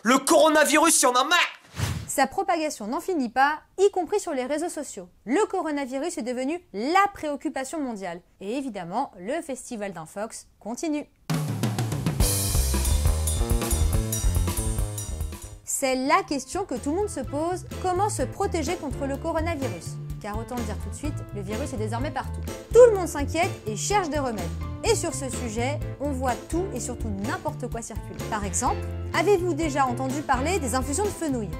Le coronavirus, y en a marre! Sa propagation n'en finit pas, y compris sur les réseaux sociaux. Le coronavirus est devenu la préoccupation mondiale. Et évidemment, le festival d'Infox continue. C'est la question que tout le monde se pose, comment se protéger contre le coronavirus? Car autant le dire tout de suite, le virus est désormais partout. Tout le monde s'inquiète et cherche des remèdes. Et sur ce sujet, on voit tout et surtout n'importe quoi circuler. Par exemple, avez-vous déjà entendu parler des infusions de fenouil?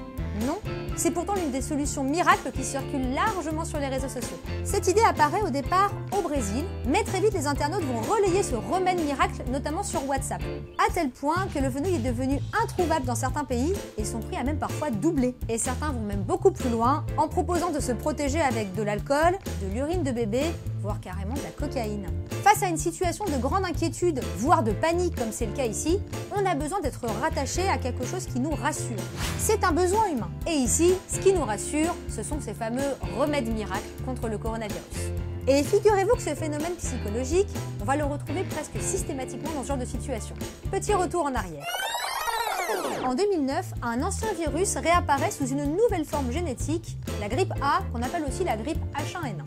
Non? C'est pourtant l'une des solutions miracles qui circulent largement sur les réseaux sociaux. Cette idée apparaît au départ au Brésil, mais très vite les internautes vont relayer ce remède miracle, notamment sur WhatsApp. À tel point que le fenouil est devenu introuvable dans certains pays et son prix a même parfois doublé. Et certains vont même beaucoup plus loin en proposant de se protéger avec de l'alcool, de l'urine de bébé, voire carrément de la cocaïne. Face à une situation de grande inquiétude, voire de panique comme c'est le cas ici, on a besoin d'être rattaché à quelque chose qui nous rassure. C'est un besoin humain. Et ici, ce qui nous rassure, ce sont ces fameux remèdes miracles contre le coronavirus. Et figurez-vous que ce phénomène psychologique, on va le retrouver presque systématiquement dans ce genre de situation. Petit retour en arrière. En 2009, un ancien virus réapparaît sous une nouvelle forme génétique, la grippe A, qu'on appelle aussi la grippe H1N1.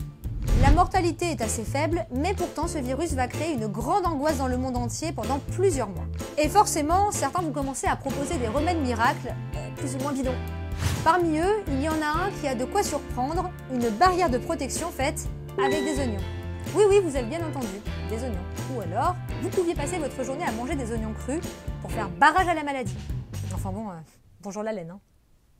La mortalité est assez faible, mais pourtant ce virus va créer une grande angoisse dans le monde entier pendant plusieurs mois. Et forcément, certains vont commencer à proposer des remèdes miracles, plus ou moins bidons. Parmi eux, il y en a un qui a de quoi surprendre, une barrière de protection faite avec des oignons. Oui, vous avez bien entendu, des oignons. Ou alors, vous pouviez passer votre journée à manger des oignons crus pour faire barrage à la maladie. Enfin bon, bonjour la laine, hein.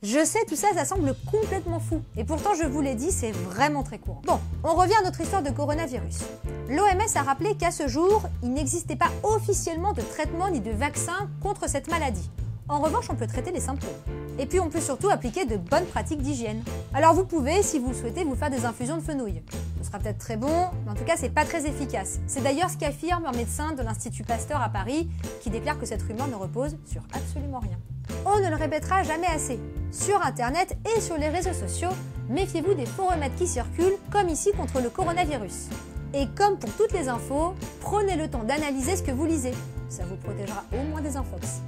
Je sais, tout ça, ça semble complètement fou. Et pourtant, je vous l'ai dit, c'est vraiment très courant. Bon, on revient à notre histoire de coronavirus. L'OMS a rappelé qu'à ce jour, il n'existait pas officiellement de traitement ni de vaccin contre cette maladie. En revanche, on peut traiter les symptômes. Et puis, on peut surtout appliquer de bonnes pratiques d'hygiène. Alors, vous pouvez, si vous le souhaitez, vous faire des infusions de fenouil. Ce sera peut-être très bon, mais en tout cas, c'est pas très efficace. C'est d'ailleurs ce qu'affirme un médecin de l'Institut Pasteur à Paris, qui déclare que cette rumeur ne repose sur absolument rien. On ne le répétera jamais assez. Sur Internet et sur les réseaux sociaux, méfiez-vous des faux remèdes qui circulent, comme ici contre le coronavirus. Et comme pour toutes les infos, prenez le temps d'analyser ce que vous lisez. Ça vous protégera au moins des infox.